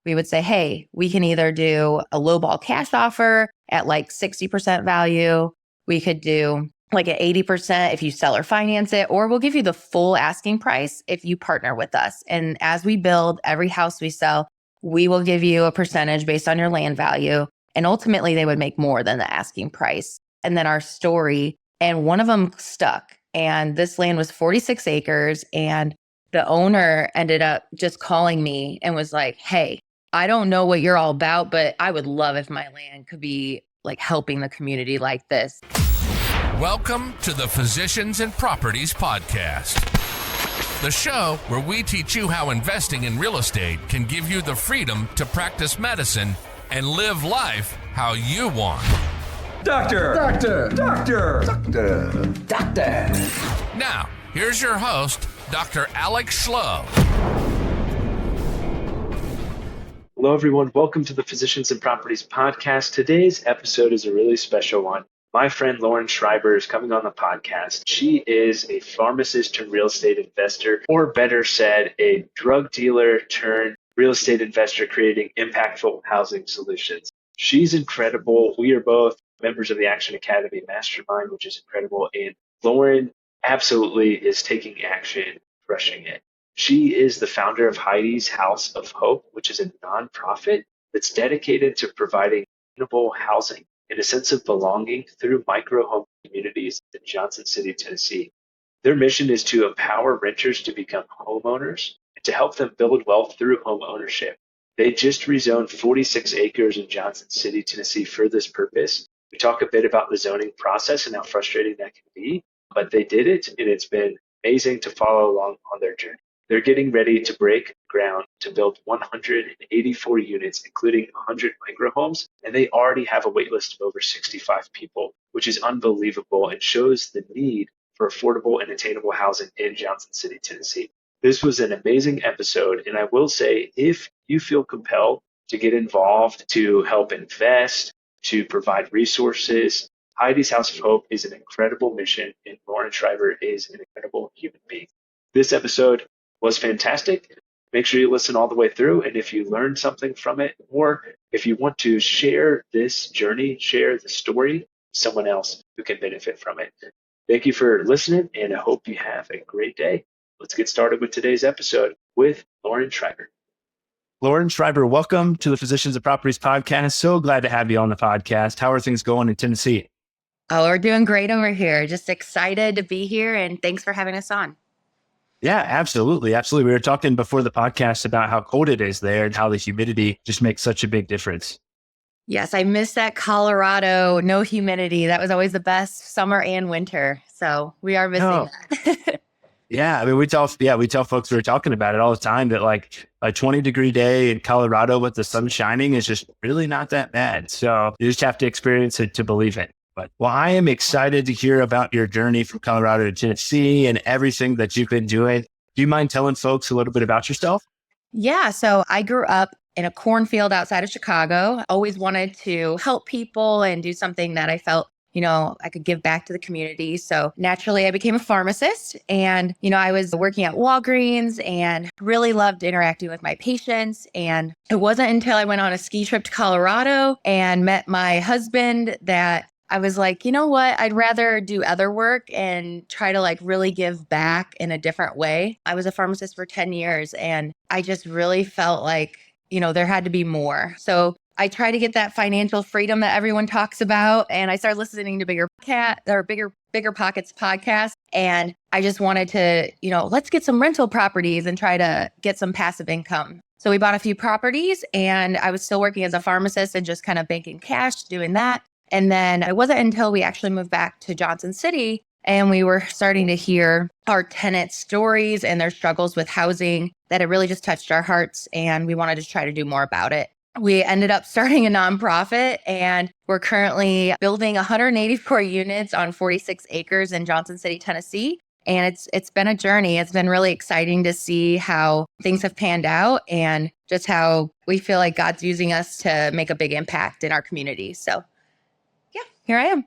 we would say, hey, we can either do a lowball cash offer at like 60% value. We could do like at 80% if you sell or finance it, or we'll give you the full asking price if you partner with us. And as we build every house we sell, we will give you a percentage based on your land value. And ultimately, they would make more than the asking price. And then our story, and one of them stuck. And this land was 46 acres. And the owner ended up just calling me and was like, hey, I don't know what you're all about, but I would love if my land could be like helping the community like this. Welcome to the Physicians and Properties Podcast, the show where we teach you how investing in real estate can give you the freedom to practice medicine and live life how you want. Doctor! Now, here's your host, Dr. Alex Schloe. Hello, everyone. Welcome to the Physicians and Properties Podcast. Today's episode is a really special one. My friend Lauren Schreiber is coming on the podcast. She is a pharmacist turned real estate investor, or better said, a drug dealer turned real estate investor creating impactful housing solutions. She's incredible. We are both members of the Action Academy Mastermind, which is incredible. And Lauren absolutely is taking action, crushing it. She is the founder of Heidi's House of Hope, which is a nonprofit that's dedicated to providing sustainable housing and a sense of belonging through micro home communities in Johnson City, Tennessee. Their mission is to empower renters to become homeowners and to help them build wealth through home ownership. They just rezoned 46 acres in Johnson City, Tennessee for this purpose. We talk a bit about the zoning process and how frustrating that can be, but they did it, and it's been amazing to follow along on their journey. They're getting ready to break ground to build 184 units, including 100 microhomes, and they already have a wait list of over 65 people, which is unbelievable and shows the need for affordable and attainable housing in Johnson City, Tennessee. This was an amazing episode, and I will say, if you feel compelled to get involved, to help invest, to provide resources, Heidi's House of Hope is an incredible mission, and Lauren Schreiber is an incredible human being. This episode was fantastic. Make sure you listen all the way through. And if you learned something from it, or if you want to share this journey, share the story, someone else who can benefit from it. Thank you for listening, and I hope you have a great day. Let's get started with today's episode with Lauren Schreiber. Lauren Schreiber, welcome to the Physicians and Properties Podcast. So glad to have you on the podcast. How are things going in Tennessee? Oh, we're doing great over here. Just excited to be here, and thanks for having us on. Yeah, absolutely. Absolutely. We were talking before the podcast about how cold it is there and how the humidity just makes such a big difference. Yes, I miss that Colorado, no humidity. That was always the best summer and winter. So we are missing that. Yeah. I mean, we tell folks, we were talking about it all the time, that like a 20-degree day in Colorado with the sun shining is just really not that bad. So you just have to experience it to believe it. But well, I am excited to hear about your journey from Colorado to Tennessee and everything that you've been doing. Do you mind telling folks a little bit about yourself? Yeah. So I grew up in a cornfield outside of Chicago. Always wanted to help people and do something that I felt, I could give back to the community. So naturally, I became a pharmacist, and, I was working at Walgreens and really loved interacting with my patients. And it wasn't until I went on a ski trip to Colorado and met my husband that I was like, you know what? I'd rather do other work and try to really give back in a different way. I was a pharmacist for 10 years, and I just really felt like, there had to be more. So I tried to get that financial freedom that everyone talks about. And I started listening to Bigger Pockets podcast. And I just wanted to, let's get some rental properties and try to get some passive income. So we bought a few properties, and I was still working as a pharmacist and just kind of banking cash, doing that. And then it wasn't until we actually moved back to Johnson City and we were starting to hear our tenants' stories and their struggles with housing that it really just touched our hearts, and we wanted to try to do more about it. We ended up starting a nonprofit, and we're currently building 184 units on 46 acres in Johnson City, Tennessee. And it's been a journey. It's been really exciting to see how things have panned out and just how we feel like God's using us to make a big impact in our community. So yeah, here I am.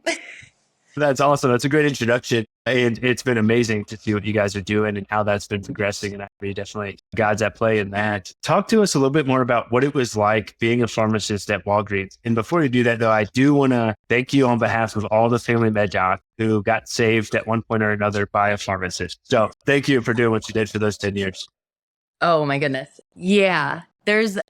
That's awesome. That's a great introduction. And it's been amazing to see what you guys are doing and how that's been progressing. And I agree, definitely God's at play in that. Talk to us a little bit more about what it was like being a pharmacist at Walgreens. And before you do that, though, I do want to thank you on behalf of all the family med docs who got saved at one point or another by a pharmacist. So thank you for doing what you did for those 10 years. Oh my goodness. Yeah.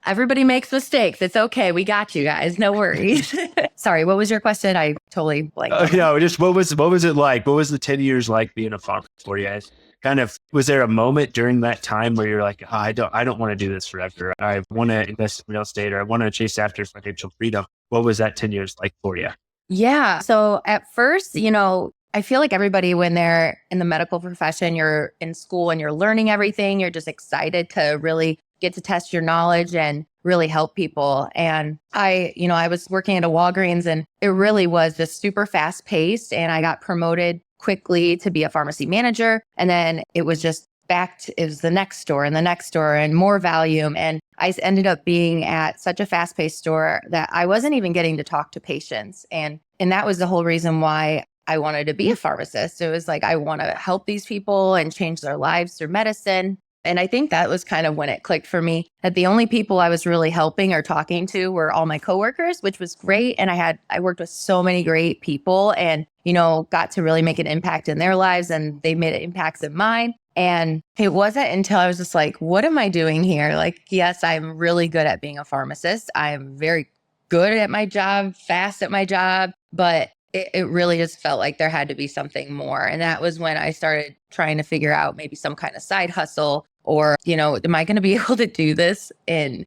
Everybody makes mistakes. It's okay. We got you guys. No worries. Sorry. What was your question? I totally blanked. Just what was it like? What was the 10 years like being a pharmacist for you guys? Kind of, was there a moment during that time where you're like, oh, I don't want to do this forever. I want to invest in real estate, or I want to chase after financial freedom. What was that 10 years like for you? Yeah. So at first, I feel like everybody, when they're in the medical profession, you're in school and you're learning everything. You're just excited to really get to test your knowledge and really help people. And I was working at a Walgreens, and it really was just super fast paced. And I got promoted quickly to be a pharmacy manager. And then it was just it was the next store and the next store and more volume. And I ended up being at such a fast paced store that I wasn't even getting to talk to patients. And that was the whole reason why I wanted to be a pharmacist. It was like, I want to help these people and change their lives through medicine. And I think that was kind of when it clicked for me, that the only people I was really helping or talking to were all my coworkers, which was great. And I worked with so many great people and, got to really make an impact in their lives, and they made impacts in mine. And it wasn't until I was just like, what am I doing here? Like, yes, I'm really good at being a pharmacist. I'm very good at my job, fast at my job, but it really just felt like there had to be something more. And that was when I started trying to figure out maybe some kind of side hustle, or, am I going to be able to do this in,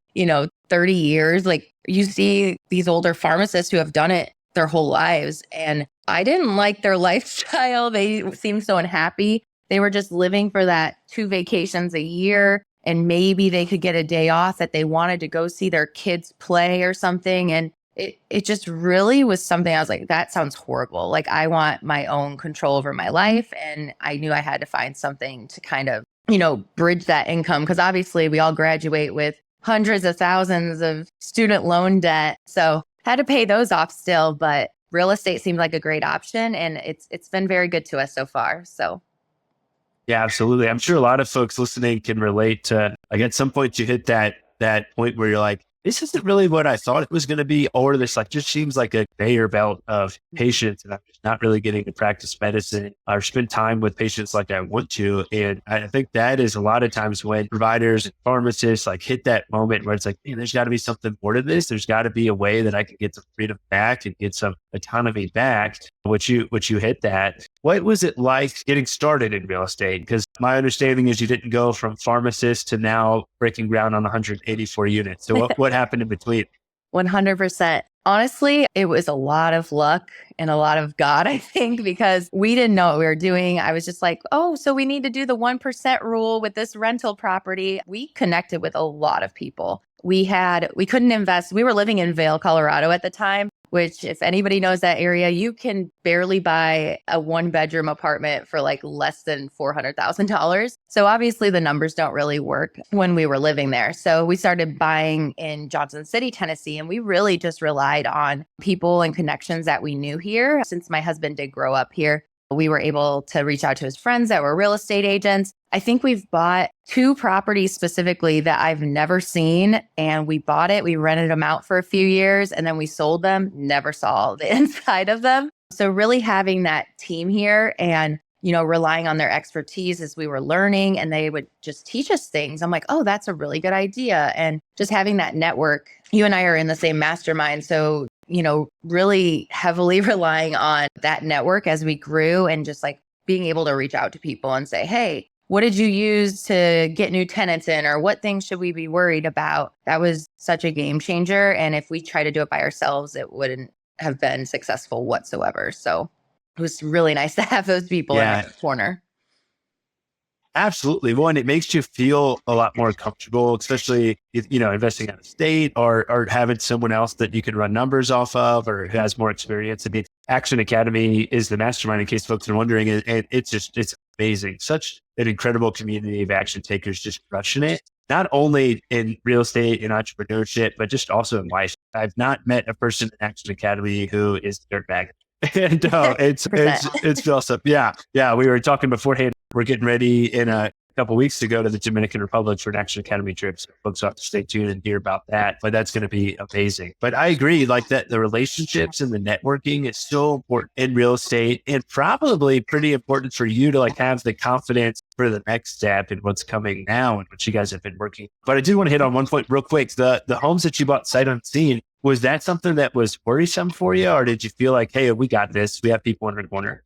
30 years? Like, you see these older pharmacists who have done it their whole lives, and I didn't like their lifestyle. They seemed so unhappy. They were just living for that 2 vacations a year, and maybe they could get a day off that they wanted to go see their kids play or something. And it just really was something I was like, that sounds horrible. Like, I want my own control over my life. And I knew I had to find something to kind of, bridge that income. Because obviously we all graduate with hundreds of thousands of student loan debt. So had to pay those off still, but real estate seemed like a great option. And it's been very good to us so far. So. Yeah, absolutely. I'm sure a lot of folks listening can relate to, like, at some point you hit that point where you're like, this isn't really what I thought it was going to be, or this just seems like a conveyor belt of patients, and I'm just not really getting to practice medicine or spend time with patients like I want to. And I think that is a lot of times when providers and pharmacists hit that moment where it's like, man, there's got to be something more to this. There's got to be a way that I can get some freedom back and get some autonomy back. Which you hit that. What was it like getting started in real estate? Because my understanding is you didn't go from pharmacist to now breaking ground on 184 units. So what happened in between? 100%. Honestly, it was a lot of luck and a lot of God, I think, because we didn't know what we were doing. I was just like, oh, so we need to do the 1% rule with this rental property. We connected with a lot of people. We couldn't invest. We were living in Vail, Colorado at the time, which, if anybody knows that area, you can barely buy a 1-bedroom apartment for less than $400,000. So obviously the numbers don't really work when we were living there. So we started buying in Johnson City, Tennessee, and we really just relied on people and connections that we knew here. Since my husband did grow up here, we were able to reach out to his friends that were real estate agents. I think we've bought 2 properties specifically that I've never seen, and we bought it. We rented them out for a few years, and then we sold them, never saw the inside of them. So really having that team here and, relying on their expertise as we were learning, and they would just teach us things. I'm like, oh, that's a really good idea. And just having that network. You and I are in the same mastermind. So, really heavily relying on that network as we grew, and just being able to reach out to people and say, hey, what did you use to get new tenants in? Or what things should we be worried about? That was such a game changer. And if we tried to do it by ourselves, it wouldn't have been successful whatsoever. So it was really nice to have those people in the corner. Absolutely. One, it makes you feel a lot more comfortable, especially if, investing out of state or having someone else that you can run numbers off of or who has more experience. I mean, Action Academy is the mastermind, in case folks are wondering, and it's amazing. Such an incredible community of action takers just crushing it, not only in real estate and entrepreneurship, but just also in life. I've not met a person in Action Academy who is dirtbag. No, it's 100%. it's awesome. Yeah, yeah. We were talking beforehand. We're getting ready in a couple of weeks to go to the Dominican Republic for an Action Academy trip. So folks have to stay tuned and hear about that. But that's going to be amazing. But I agree, like that, the relationships and the networking is so important in real estate, and probably pretty important for you to like have the confidence for the next step and what's coming now and what you guys have been working. But I do want to hit on one point real quick. The homes that you bought sight unseen. Was that something that was worrisome for you, or did you feel like, hey, we got this? We have people in the corner.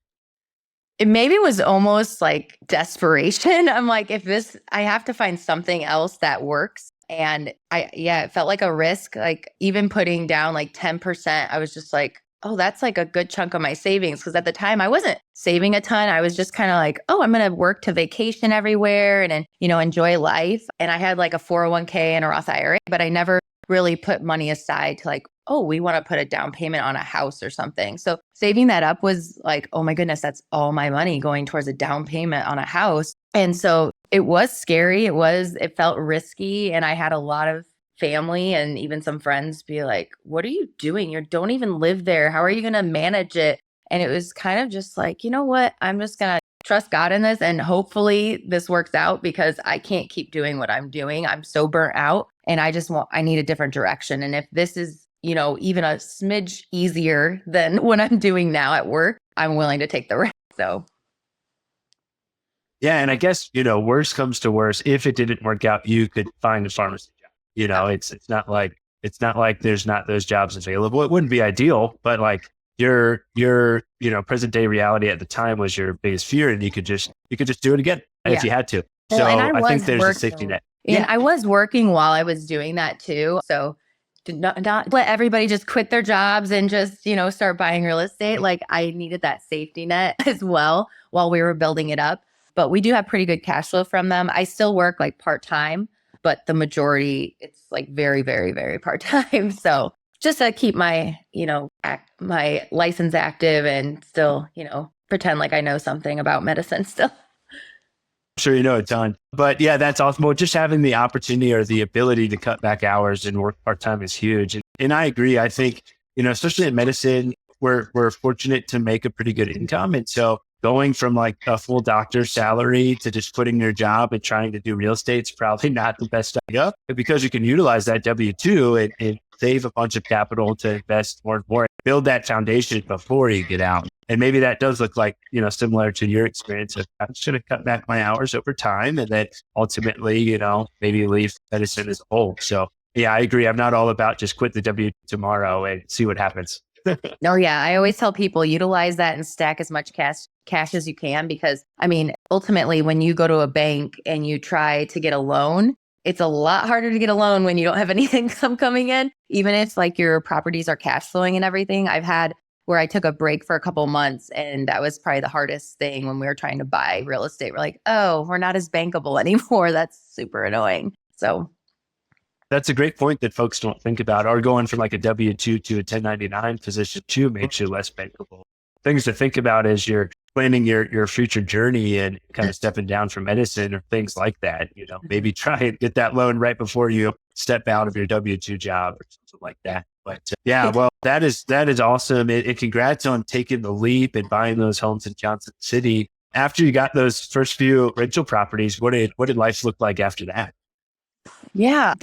It maybe was almost like desperation. I'm like, I have to find something else that works. And it felt like a risk. Like even putting down like 10%, I was just like, oh, that's like a good chunk of my savings. Cause at the time I wasn't saving a ton. I was just kind of like, oh, I'm going to work to vacation everywhere and, enjoy life. And I had like a 401k and a Roth IRA, but I never really put money aside to like, oh, we want to put a down payment on a house or something. So saving that up was like, oh my goodness, that's all my money going towards a down payment on a house. And so it was scary. It felt risky. And I had a lot of family and even some friends be like, what are you doing? You don't even live there. How are you going to manage it? And it was kind of just like, you know what? I'm just going to trust God in this and hopefully this works out because I can't keep doing what I'm doing. I'm so burnt out and I need a different direction. And if this is, even a smidge easier than what I'm doing now at work, I'm willing to take the risk. So. Yeah. And I guess, worst comes to worst. If it didn't work out, you could find a pharmacy job. It's not like there's not those jobs available. It wouldn't be ideal, but like your present day reality at the time was your biggest fear and you could just do it again if you had to. Well, so and I think there's a safety net. And I was working while I was doing that too. So to not let everybody just quit their jobs and just, start buying real estate. Like I needed that safety net as well while we were building it up. But we do have pretty good cash flow from them. I still work like part-time, but the majority, it's like very, very, very part-time. So just to keep my, my license active and still, pretend like I know something about medicine still. Sure, you know a ton. But yeah, that's awesome. Well, just having the opportunity or the ability to cut back hours and work part-time is huge. And I agree. I think, especially in medicine, we're fortunate to make a pretty good income. And so going from like a full doctor's salary to just quitting your job and trying to do real estate is probably not the best idea. But because you can utilize that W-2 and save a bunch of capital to invest more and more, build that foundation before you get out. And maybe that does look like, similar to your experience of I should have cut back my hours over time and then ultimately, maybe leave medicine as a whole. So yeah, I agree. I'm not all about just quit the W tomorrow and see what happens. No, yeah. I always tell people utilize that and stack as much cash as you can, because ultimately when you go to a bank and you try to get a loan, it's a lot harder to get a loan when you don't have any income coming in, even if like your properties are cash flowing and everything. I've had where I took a break for a couple months and that was probably the hardest thing when we were trying to buy real estate. We're like, oh, we're not as bankable anymore. That's super annoying. So that's a great point that folks don't think about. Or going from like a W-2 to a 1099 position too makes you less bankable. Things to think about as you're planning your future journey and kind of stepping down from medicine or things like that. Maybe try and get that loan right before you step out of your W-2 job or something like that. But yeah, well, that is awesome. And congrats on taking the leap and buying those homes in Johnson City. After you got those first few rental properties, what did life look like after that? Yeah,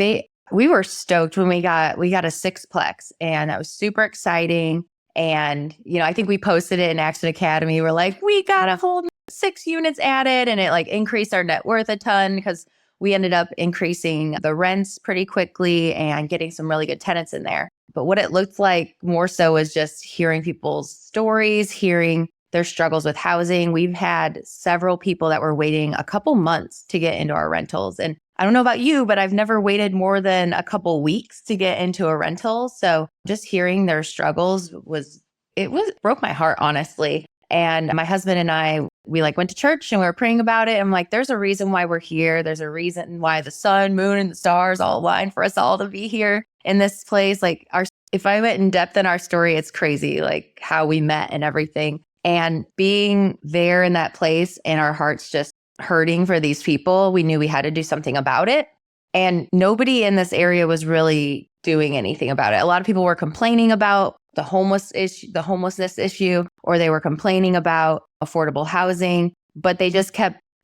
we were stoked when we got a sixplex, and that was super exciting. And, I think we posted it in Action Academy. We're like, we got a whole 6 units added, and it like increased our net worth a ton because we ended up increasing the rents pretty quickly and getting some really good tenants in there. But what it looked like more so was just hearing people's stories, hearing their struggles with housing. We've had several people that were waiting a couple months to get into our rentals. And I don't know about you, but I've never waited more than a couple weeks to get into a rental. So just hearing their struggles broke my heart, honestly. And my husband and I, we like went to church and we were praying about it. I'm like, there's a reason why we're here. There's a reason why the sun, moon, and the stars all align for us all to be here in this place. Like if I went in depth in our story, it's crazy, like how we met and everything. And being there in that place and our hearts just hurting for these people, we knew we had to do something about it. And nobody in this area was really doing anything about it. A lot of people were complaining about the homelessness issue, or they were complaining about affordable housing, but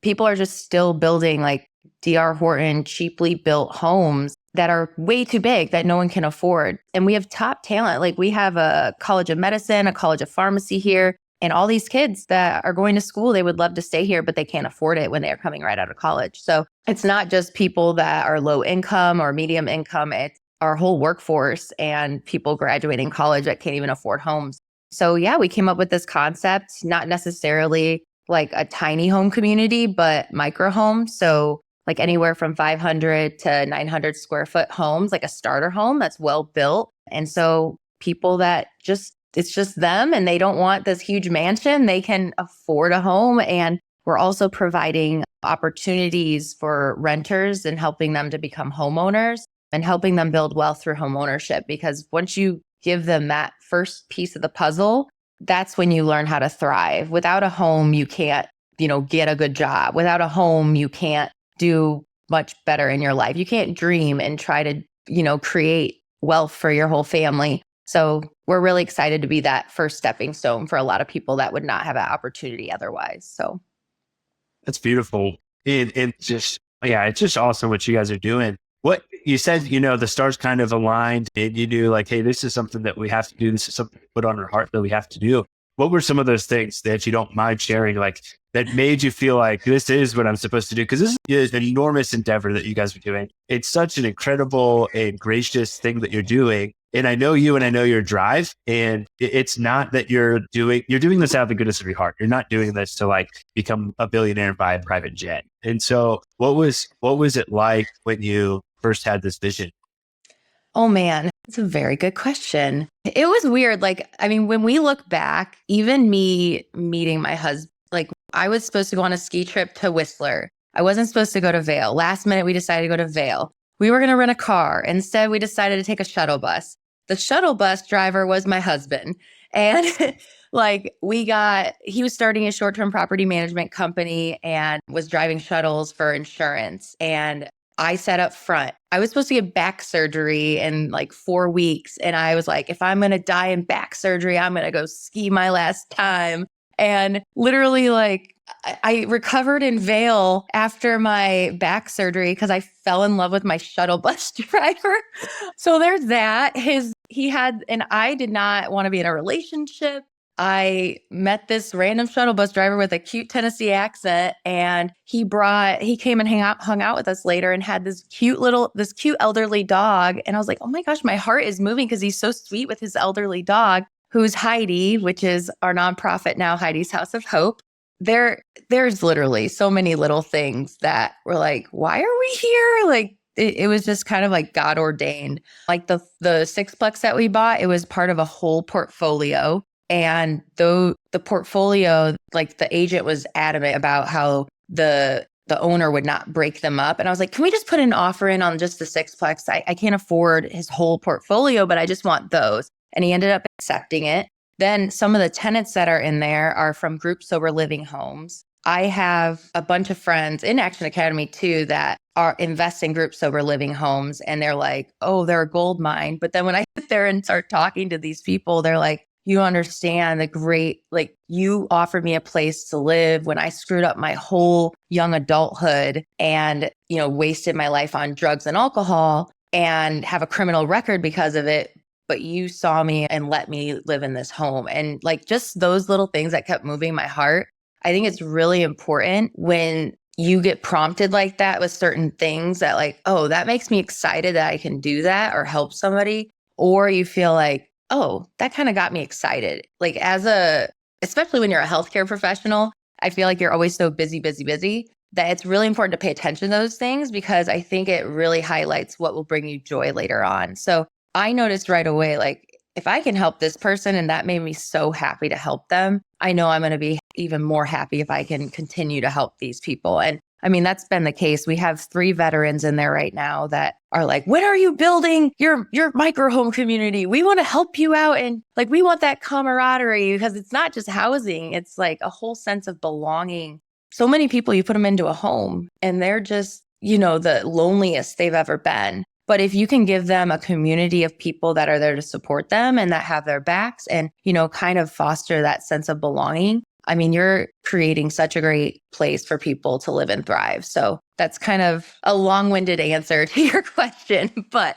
people are just still building like D.R. Horton cheaply built homes that are way too big that no one can afford. And we have top talent. Like we have a college of medicine, a college of pharmacy here, and all these kids that are going to school, they would love to stay here, but they can't afford it when they are coming right out of college. So it's not just people that are low income or medium income. It's our whole workforce and people graduating college that can't even afford homes. So yeah, we came up with this concept, not necessarily like a tiny home community, but micro homes. So like anywhere from 500 to 900 square foot homes, like a starter home that's well built. And so people that it's just them and they don't want this huge mansion, they can afford a home. And we're also providing opportunities for renters and helping them to become homeowners and helping them build wealth through home ownership. Because once you give them that first piece of the puzzle, that's when you learn how to thrive. Without a home, you can't, get a good job. Without a home, you can't do much better in your life. You can't dream and try to, create wealth for your whole family. So we're really excited to be that first stepping stone for a lot of people that would not have that opportunity otherwise. So That's beautiful. It's just awesome what you guys are doing. What you said, the stars kind of aligned and you knew like, hey, this is something that we have to do. This is something put on our heart that we have to do. What were some of those things that you don't mind sharing, like that made you feel like this is what I'm supposed to do? Because this is an enormous endeavor that you guys are doing. It's such an incredible and gracious thing that you're doing. And I know you and I know your drive. And it's not that you're doing this out of the goodness of your heart. You're not doing this to like become a billionaire and buy a private jet. And so what was it like when you first had this vision? oh man, it's a very good question. It was weird. When we look back, even me meeting my husband, like I was supposed to go on a ski trip to Whistler. I wasn't supposed to go to Vail. Last minute, we decided to go to Vail. We were going to rent a car. Instead, we decided to take a shuttle bus. The shuttle bus driver was my husband. And he was starting a short-term property management company and was driving shuttles for insurance. And I sat up front. I was supposed to get back surgery in like 4 weeks. And I was like, if I'm going to die in back surgery, I'm going to go ski my last time. And literally I recovered in Vail after my back surgery because I fell in love with my shuttle bus driver. So there's that. I did not want to be in a relationship. I met this random shuttle bus driver with a cute Tennessee accent, and he came and hung out with us later and had this cute elderly dog. And I was like, oh my gosh, my heart is moving because he's so sweet with his elderly dog, who's Heidi, which is our nonprofit now, Heidi's House of Hope. There's literally so many little things that were like, why are we here? Like, it was just kind of like God ordained. Like the sixplex that we bought, it was part of a whole portfolio. And though the portfolio, like the agent was adamant about how the owner would not break them up. And I was like, can we just put an offer in on just the sixplex? I can't afford his whole portfolio, but I just want those. And he ended up accepting it. Then some of the tenants that are in there are from group sober living homes. I have a bunch of friends in Action Academy too that are invest in group sober living homes. And they're like, oh, they're a gold mine. But then when I sit there and start talking to these people, they're like, you understand you offered me a place to live when I screwed up my whole young adulthood and, wasted my life on drugs and alcohol and have a criminal record because of it. But you saw me and let me live in this home. And just those little things that kept moving my heart. I think it's really important when you get prompted like that with certain things that oh, that makes me excited that I can do that or help somebody. Or you feel like, oh, that kind of got me excited. Especially when you're a healthcare professional, I feel like you're always so busy, that it's really important to pay attention to those things because I think it really highlights what will bring you joy later on. So I noticed right away, if I can help this person and that made me so happy to help them, I know I'm going to be even more happy if I can continue to help these people. And I mean, that's been the case. We have 3 veterans in there right now that are like, when are you building your micro home community? We want to help you out. And we want that camaraderie because it's not just housing. It's like a whole sense of belonging. So many people, you put them into a home and they're just, the loneliest they've ever been. But if you can give them a community of people that are there to support them and that have their backs and, kind of foster that sense of belonging, I mean, you're creating such a great place for people to live and thrive. So that's kind of a long-winded answer to your question, but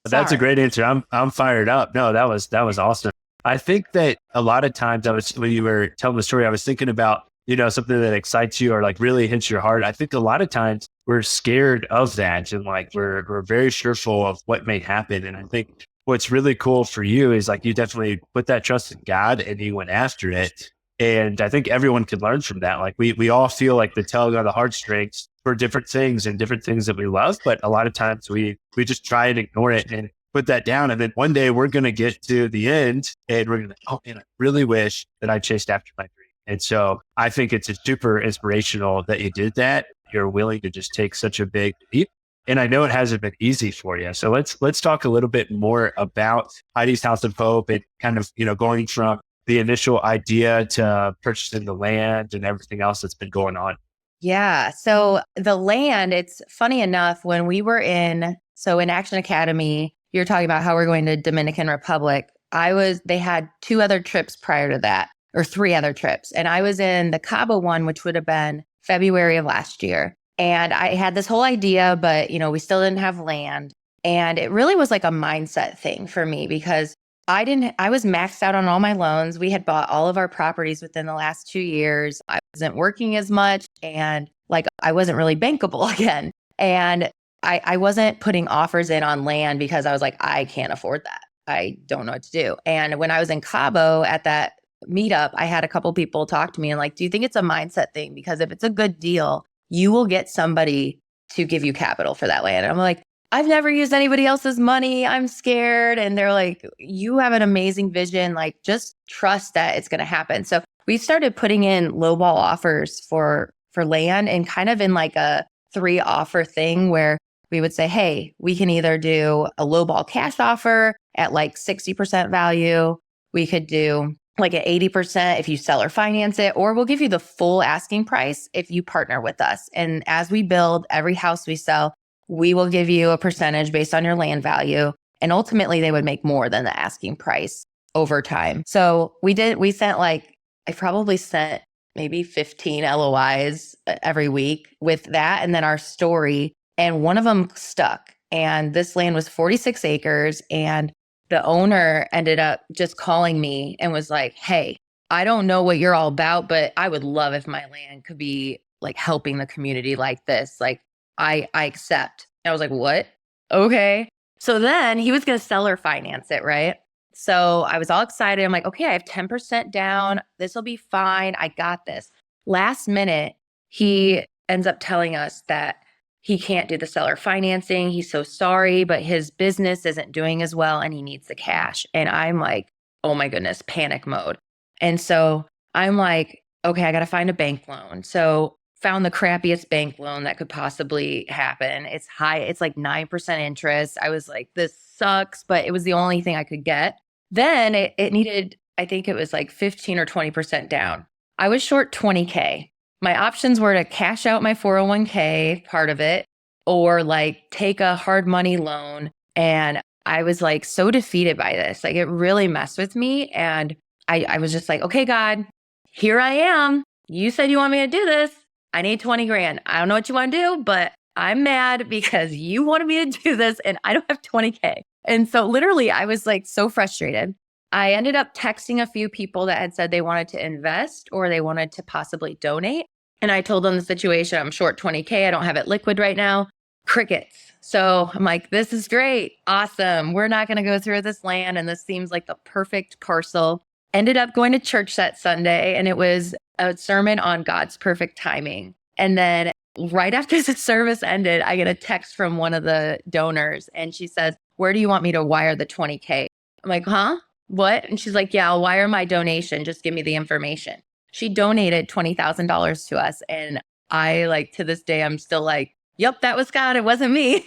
That's a sorry. great answer. I'm fired up. No, that was awesome. I think that a lot of times when you were telling the story, I was thinking about, something that excites you or like really hits your heart. I think a lot of times we're scared of that and like we're very fearful of what may happen. And I think what's really cool for you is like you definitely put that trust in God and you went after it. And I think everyone can learn from that. Like we all feel like the tug on the heartstrings for different things and different things that we love. But a lot of times we just try and ignore it and put that down. And then one day we're going to get to the end and we're going to, oh man, I really wish that I chased after my dream. And so I think it's super inspirational that you did that. You're willing to just take such a big leap. And I know it hasn't been easy for you. So let's talk a little bit more about Heidi's House of Hope and kind of, going from the initial idea to purchasing the land and everything else that's been going on. Yeah. So the land, it's funny enough, when we were in Action Academy, you're talking about how we're going to Dominican Republic. They had 2 other trips prior to that, or 3 other trips. And I was in the Cabo one, which would have been February of last year. And I had this whole idea, but, we still didn't have land. And it really was like a mindset thing for me because I was maxed out on all my loans. We had bought all of our properties within the last 2 years. I wasn't working as much and like I wasn't really bankable again. And I wasn't putting offers in on land because I was like, I can't afford that. I don't know what to do. And when I was in Cabo at that meetup, I had a couple people talk to me and like, do you think it's a mindset thing? Because if it's a good deal, you will get somebody to give you capital for that land. And I'm like, I've never used anybody else's money. I'm scared. And they're like, you have an amazing vision. Like, just trust that it's going to happen. So we started putting in lowball offers for land and kind of in like a 3 offer thing where we would say, hey, we can either do a lowball cash offer at like 60% value. We could do like at 80% if you sell or finance it, or we'll give you the full asking price if you partner with us. And as we build every house we sell, we will give you a percentage based on your land value. And ultimately they would make more than the asking price over time. So I probably sent maybe 15 LOIs every week with that. And then our story, and one of them stuck. And this land was 46 acres. And the owner ended up just calling me and was like, hey, I don't know what you're all about, but I would love if my land could be like helping the community like this. Like, I accept. I was like, what? Okay. So then he was going to sell or finance it, right? So I was all excited. I'm like, okay, I have 10% down. This will be fine. I got this. Last minute, he ends up telling us that he can't do the seller financing. He's so sorry, but his business isn't doing as well and he needs the cash. And I'm like, oh my goodness, panic mode. And so I'm like, okay, I got to find a bank loan. So found the crappiest bank loan that could possibly happen. It's high. It's like 9% interest. I was like, this sucks, but it was the only thing I could get. Then it needed, I think it was like 15 or 20% down. I was short 20K. My options were to cash out my 401k part of it or like take a hard money loan. And I was like so defeated by this. Like it really messed with me. And I was just like, okay, God, here I am. You said you want me to do this. I need 20 grand. I don't know what you want to do, but I'm mad because you wanted me to do this and I don't have 20K. And so literally I was like so frustrated. I ended up texting a few people that had said they wanted to invest or they wanted to possibly donate. And I told them the situation. I'm short 20K. I don't have it liquid right now. Crickets. So I'm like, this is great. Awesome. We're not going to go through this land. And this seems like the perfect parcel. Ended up going to church that Sunday and it was a sermon on God's perfect timing. And then right after the service ended, I get a text from one of the donors and she says, where do you want me to wire the 20K? I'm like, huh? What? And she's like, yeah, I'll wire my donation. Just give me the information. She donated $20,000 to us. And I like to this day, I'm still like, yep, that was God. It wasn't me.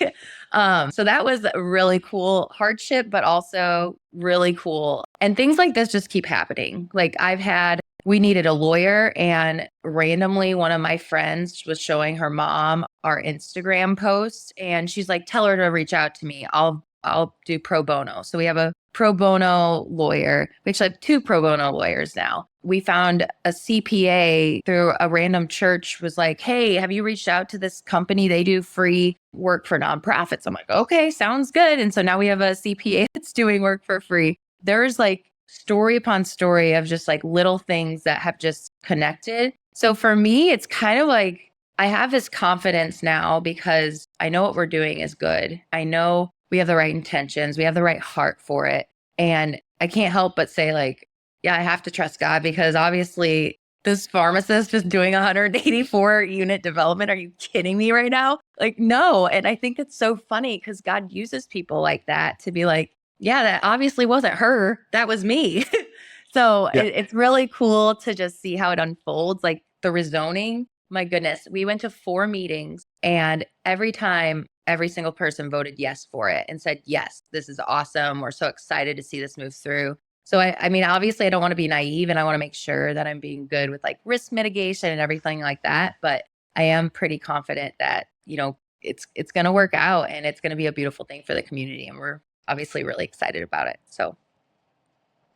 So that was a really cool hardship, but also really cool. And things like this just keep happening. Like I've had we needed a lawyer, and randomly one of my friends was showing her mom our Instagram posts, and she's like, tell her to reach out to me. I'll do pro bono. So we have a pro bono lawyer. We actually have two pro bono lawyers now. We found a CPA through a random church, was like, hey, have you reached out to this company? They do free work for nonprofits. I'm like, okay, sounds good. And so now we have a CPA that's doing work for free. There's like story upon story of just like little things that have just connected. So for me, it's kind of like I have this confidence now because I know what we're doing is good. I know we have the right intentions. We have the right heart for it. And I can't help but say like, yeah, I have to trust God, because obviously this pharmacist just doing 184 unit development. Are you kidding me right now? Like, no. And I think it's so funny because God uses people like that to be like, yeah, that obviously wasn't her. That was me. So it's really cool to just see how it unfolds. Like the rezoning, my goodness, we went to 4 meetings, and every time, every single person voted yes for it and said, yes, this is awesome. We're so excited to see this move through. So I mean, obviously I don't want to be naive, and I want to make sure that I'm being good with like risk mitigation and everything like that. But I am pretty confident that, it's going to work out, and it's going to be a beautiful thing for the community. And we're obviously really excited about it. So.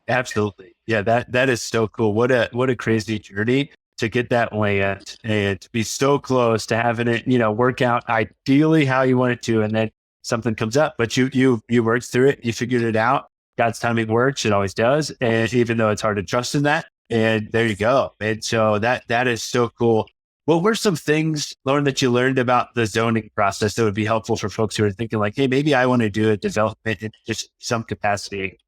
Absolutely. Yeah, that is so cool. What a crazy journey to get that land and to be so close to having it, work out ideally how you want it to, and then something comes up. But you worked through it, you figured it out. God's timing works, it always does. And even though it's hard to trust in that, and there you go. And so that is so cool. What were some things, Lauren, that you learned about the zoning process that would be helpful for folks who are thinking like, hey, maybe I want to do a development in just some capacity?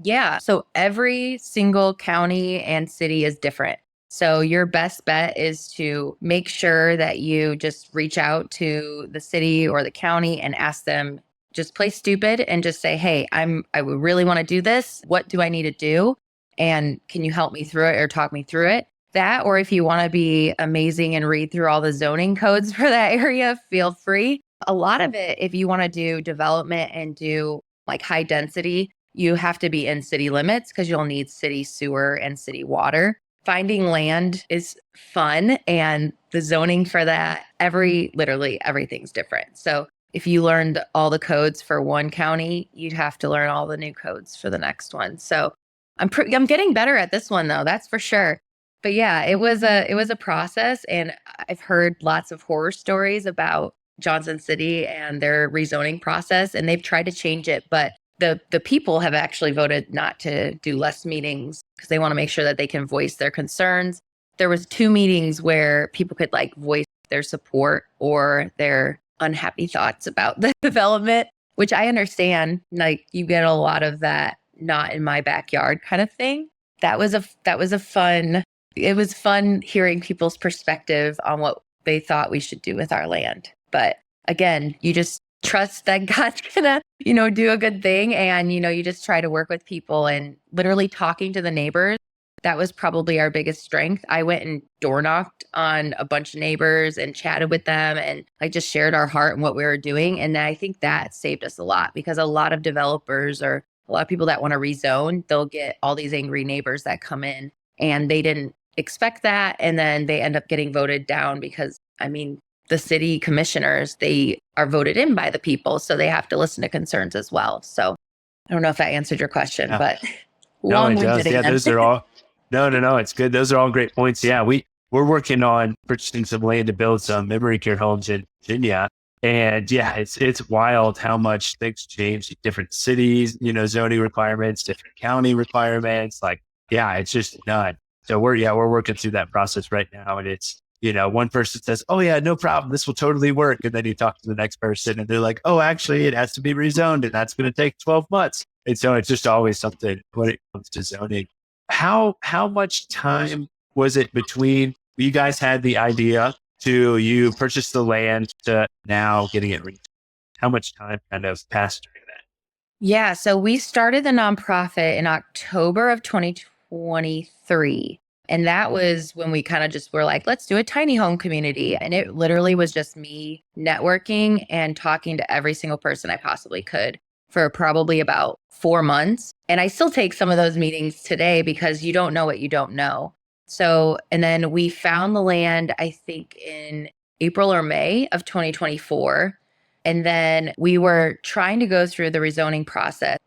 Yeah. So every single county and city is different. So your best bet is to make sure that you just reach out to the city or the county and ask them, just play stupid and just say, hey, I would really want to do this. What do I need to do? And can you help me through it or talk me through it? That, or if you want to be amazing and read through all the zoning codes for that area, feel free. A lot of it, if you want to do development and do like high density, you have to be in city limits because you'll need city sewer and city water. Finding land is fun, and the zoning for that, literally everything's different. So if you learned all the codes for one county, you'd have to learn all the new codes for the next one. So I'm getting better at this one though, that's for sure. But yeah, it was a process, and I've heard lots of horror stories about Johnson City and their rezoning process, and they've tried to change it, but the people have actually voted not to do less meetings because they want to make sure that they can voice their concerns. There was 2 meetings where people could like voice their support or their unhappy thoughts about the development, which I understand. Like you get a lot of that not in my backyard kind of thing. It was fun hearing people's perspective on what they thought we should do with our land. But again, you just trust that God's gonna, do a good thing. And, you just try to work with people and literally talking to the neighbors. That was probably our biggest strength. I went and door knocked on a bunch of neighbors and chatted with them and like just shared our heart and what we were doing. And I think that saved us a lot, because a lot of developers or a lot of people that want to rezone, they'll get all these angry neighbors that come in and they didn't expect that. And then they end up getting voted down because, the city commissioners, they are voted in by the people. So they have to listen to concerns as well. So I don't know if that answered your question, but no, it does. Yeah, those are all, no, it's good. Those are all great points. Yeah, we're working on purchasing some land to build some memory care homes in Virginia. And yeah, it's wild how much things change in different cities, zoning requirements, different county requirements. Like, yeah, it's just nuts. So we're working through that process right now. And it's, one person says, oh yeah, no problem, this will totally work. And then you talk to the next person and they're like, oh, actually it has to be rezoned and that's going to take 12 months. And so it's just always something when it comes to zoning. How much time was it between you guys had the idea to you purchase the land to now getting it rezoned? How much time kind of passed during that? Yeah. So we started the nonprofit in October of 2023. And that was when we kind of just were like, let's do a tiny home community. And it literally was just me networking and talking to every single person I possibly could for probably about 4 months. And I still take some of those meetings today because you don't know what you don't know. So, and then we found the land, I think in April or May of 2024. And then we were trying to go through the rezoning process.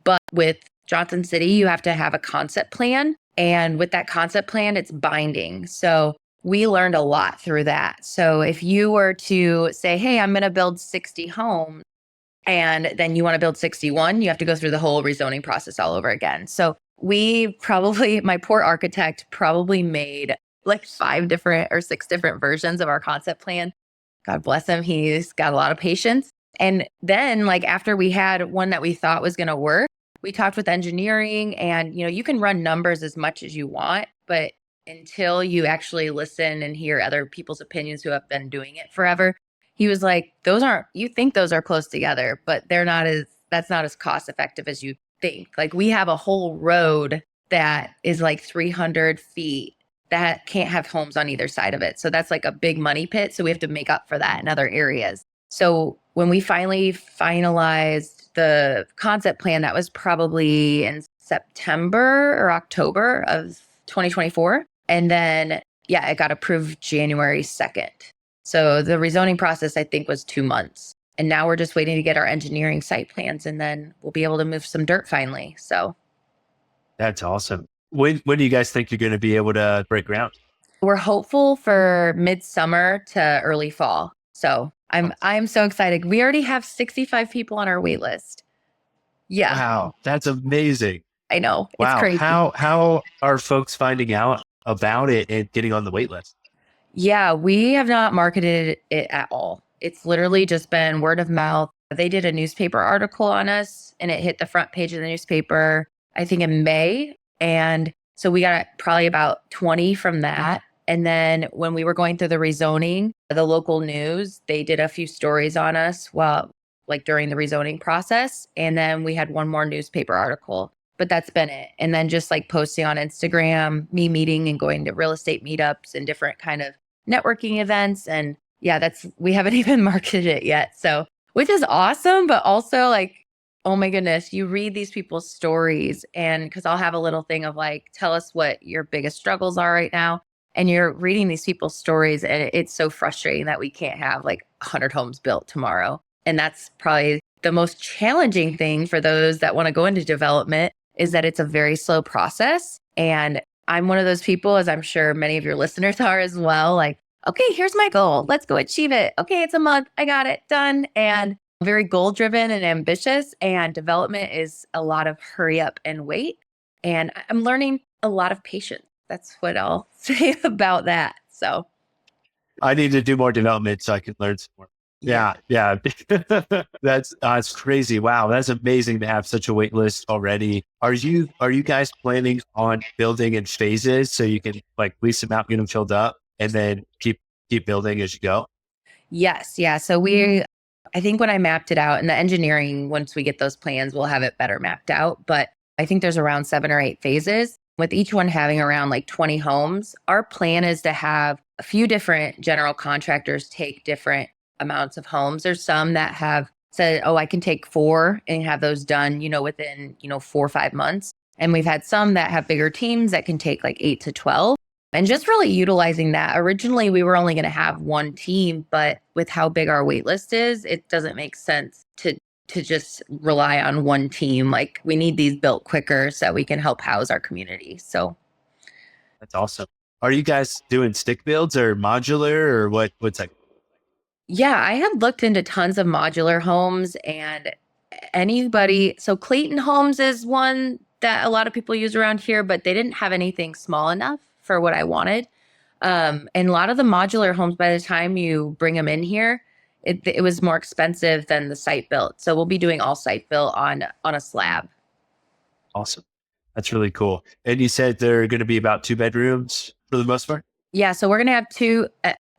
But with Johnson City, you have to have a concept plan. And with that concept plan, it's binding. So we learned a lot through that. So if you were to say, hey, I'm going to build 60 homes, and then you want to build 61, you have to go through the whole rezoning process all over again. So my poor architect probably made like 5 different or 6 different versions of our concept plan. God bless him. He's got a lot of patience. And then like after we had one that we thought was going to work, we talked with engineering, and you can run numbers as much as you want, but until you actually listen and hear other people's opinions who have been doing it forever, he was like, you think those are close together, but that's not as cost effective as you think. Like we have a whole road that is like 300 feet that can't have homes on either side of it. So that's like a big money pit. So we have to make up for that in other areas. So when we finally finalized the concept plan, that was probably in September or October of 2024. And then, yeah, it got approved January 2nd. So the rezoning process, I think, was 2 months. And now we're just waiting to get our engineering site plans, and then we'll be able to move some dirt finally. So That's awesome. When do you guys think you're going to be able to break ground? we're hopeful for midsummer to early fall. So I'm so excited. We already have 65 people on our wait list. Yeah, Wow, that's amazing. I know. It's Wow. crazy. How are folks finding out about it and getting on the wait list? Yeah, we have not marketed it at all. It's literally just been word of mouth. They did a newspaper article on us, and it hit the front page of the newspaper, I think in May. And so we got probably about 20 from that. And then when we were going through the rezoning, the local news, they did a few stories on us during the rezoning process. And then we had one more newspaper article, but that's been it. And then just like posting on Instagram, me meeting and going to real estate meetups and different kind of networking events. And yeah, we haven't even marketed it yet. So, which is awesome, but also like, oh my goodness, you read these people's stories, and because I'll have a little thing of like, tell us what your biggest struggles are right now. And you're reading these people's stories, and it's so frustrating that we can't have like 100 homes built tomorrow. And that's probably the most challenging thing for those that want to go into development, is that it's a very slow process. And I'm one of those people, as I'm sure many of your listeners are as well, like, okay, here's my goal. Let's go achieve it. Okay, it's a month. I got it done. And very goal driven and ambitious. And development is a lot of hurry up and wait. And I'm learning a lot of patience. That's what I'll say about that. So I need to do more development so I can learn some more. Yeah. That's crazy. Wow, that's amazing to have such a wait list already. Are you guys planning on building in phases so you can like lease them out, get them filled up, and then keep building as you go? yes. Yeah. So I think when I mapped it out, and the engineering, once we get those plans, we'll have it better mapped out. But I think there's around 7 or 8 phases, with each one having around like 20 homes. Our plan is to have a few different general contractors take different amounts of homes. There's some that have said, oh, I can take 4 and have those done, within, 4 or 5 months. And we've had some that have bigger teams that can take like 8 to 12. And just really utilizing that. Originally, we were only going to have one team, but with how big our wait list is, it doesn't make sense to just rely on one team. Like we need these built quicker so we can help house our community. So That's awesome. Are you guys doing stick builds or modular, or what's that? yeah, I had looked into tons of modular homes, and so Clayton Homes is one that a lot of people use around here, but they didn't have anything small enough for what I wanted. And a lot of the modular homes, by the time you bring them in here, it was more expensive than the site built. So we'll be doing all site built on a slab. Awesome. That's really cool. And you said they're going to be about 2 bedrooms for the most part? Yeah, so we're going to have 2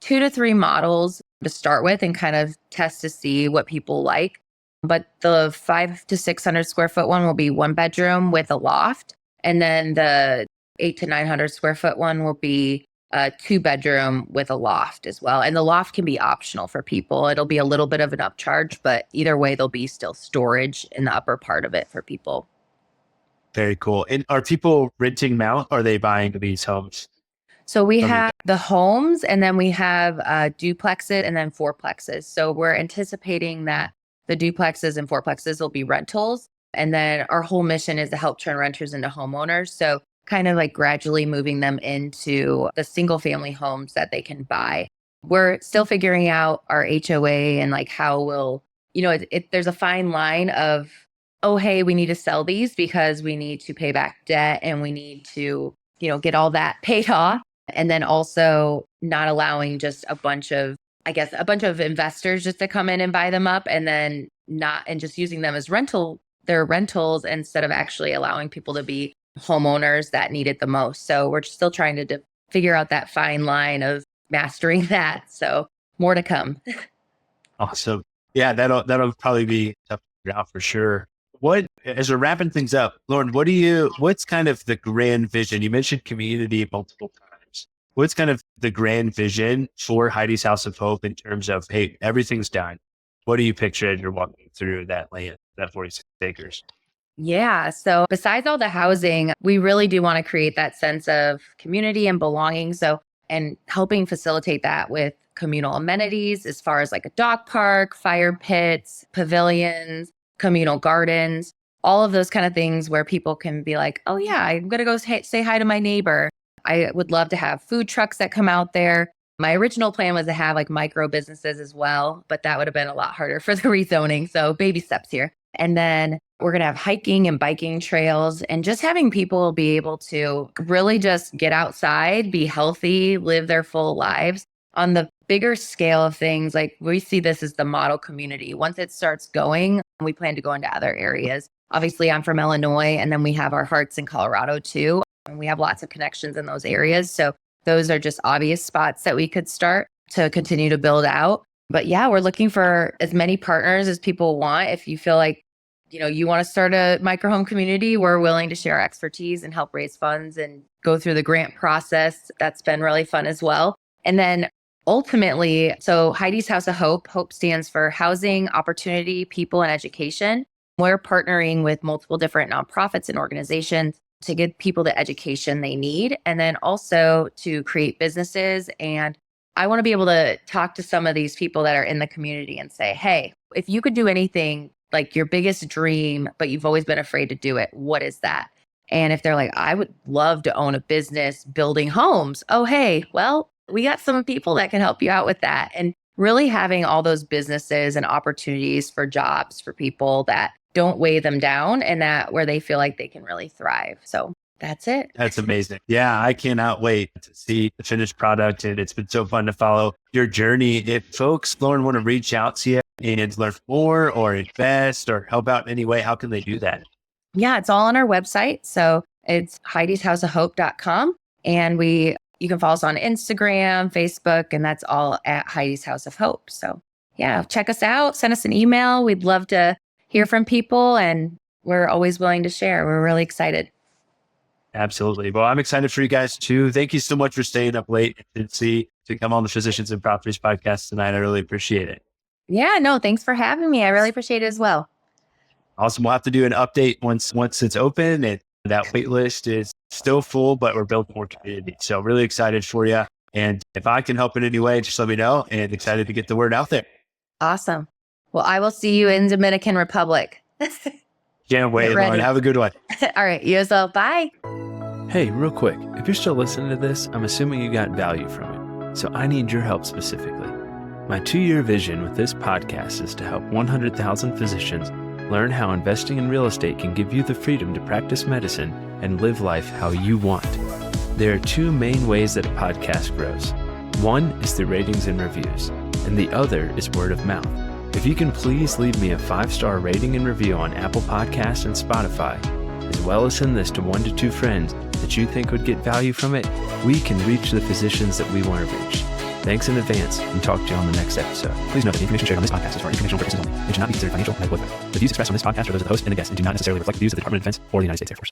to 3 models to start with and kind of test to see what people like. But the 500 to 600 square foot one will be 1 bedroom with a loft. And then the 800 to 900 square foot one will be a 2 bedroom with a loft as well. And the loft can be optional for people. It'll be a little bit of an upcharge, but either way, there'll be still storage in the upper part of it for people. Very cool. And are people renting them out? Or are they buying these homes? So we have the homes, and then we have duplexes and then fourplexes. So we're anticipating that the duplexes and fourplexes will be rentals. And then our whole mission is to help turn renters into homeowners. So kind of like gradually moving them into the single family homes that they can buy. We're still figuring out our HOA and like how we'll, there's a fine line of, oh, hey, we need to sell these because we need to pay back debt and we need to, get all that paid off. And then also not allowing just a bunch of investors just to come in and buy them up and just using them as their rentals instead of actually allowing people to be homeowners that need it the most. So we're still trying to figure out that fine line of mastering that. So more to come. Awesome. Yeah, that'll probably be tough to figure out for sure. As we're wrapping things up, Lauren, what's kind of the grand vision? You mentioned community multiple times. What's kind of the grand vision for Heidi's House of Hope in terms of, hey, everything's done. What do you picture as you're walking through that land, that 46 acres? Yeah. So besides all the housing, we really do want to create that sense of community and belonging. And helping facilitate that with communal amenities as far as like a dog park, fire pits, pavilions, communal gardens, all of those kind of things where people can be like, oh yeah, I'm going to go say hi to my neighbor. I would love to have food trucks that come out there. My original plan was to have like micro businesses as well, but that would have been a lot harder for the rezoning. So baby steps here. And then we're going to have hiking and biking trails and just having people be able to really just get outside, be healthy, live their full lives. On the bigger scale of things, like we see this as the model community. Once it starts going, we plan to go into other areas. Obviously, I'm from Illinois, and then we have our hearts in Colorado too. And we have lots of connections in those areas. So those are just obvious spots that we could start to continue to build out. But yeah, we're looking for as many partners as people want. If you feel like, you want to start a microhome community, we're willing to share expertise and help raise funds and go through the grant process. That's been really fun as well. And then ultimately, so Heidi's House of Hope, HOPE stands for Housing, Opportunity, People, and Education. We're partnering with multiple different nonprofits and organizations to give people the education they need, and then also to create businesses. And I want to be able to talk to some of these people that are in the community and say, hey, if you could do anything, like your biggest dream, but you've always been afraid to do it, what is that? And if they're like, I would love to own a business building homes. Oh, hey, well, we got some people that can help you out with that. And really having all those businesses and opportunities for jobs for people that don't weigh them down and that where they feel like they can really thrive. So that's it. That's amazing. Yeah, I cannot wait to see the finished product. And it's been so fun to follow your journey. If folks, Lauren, want to reach out to you and learn more or invest or help out in any way, how can they do that? Yeah, it's all on our website. So it's Heidi'sHouseOfHope.com. And you can follow us on Instagram, Facebook, and that's all at Heidi's House of Hope. So yeah, check us out. Send us an email. We'd love to hear from people, and we're always willing to share. We're really excited. Absolutely. Well, I'm excited for you guys too. Thank you so much for staying up late to come on the Physicians and Properties podcast tonight. I really appreciate it. Yeah, no, thanks for having me. I really appreciate it as well. Awesome. We'll have to do an update once it's open, and that wait list is still full, but we're building more community. So really excited for you. And if I can help in any way, just let me know, and excited to get the word out there. Awesome. Well, I will see you in Dominican Republic. Can't wait, Lauren. Have a good one. All right. You as well. Bye. Hey, real quick, if you're still listening to this, I'm assuming you got value from it. So I need your help specifically. My 2-year vision with this podcast is to help 100,000 physicians learn how investing in real estate can give you the freedom to practice medicine and live life how you want. There are 2 main ways that a podcast grows. One is through ratings and reviews, and the other is word of mouth. If you can please leave me a 5-star rating and review on Apple Podcasts and Spotify, as well as send this to 1 to 2 friends that you think would get value from it, we can reach the physicians that we want to reach. Thanks in advance, and talk to you on the next episode. Please note that the information shared on this podcast is for informational purposes only and should not be considered financial or medical advice. The views expressed on this podcast are those of the host and the guest and do not necessarily reflect the views of the Department of Defense or the United States Air Force.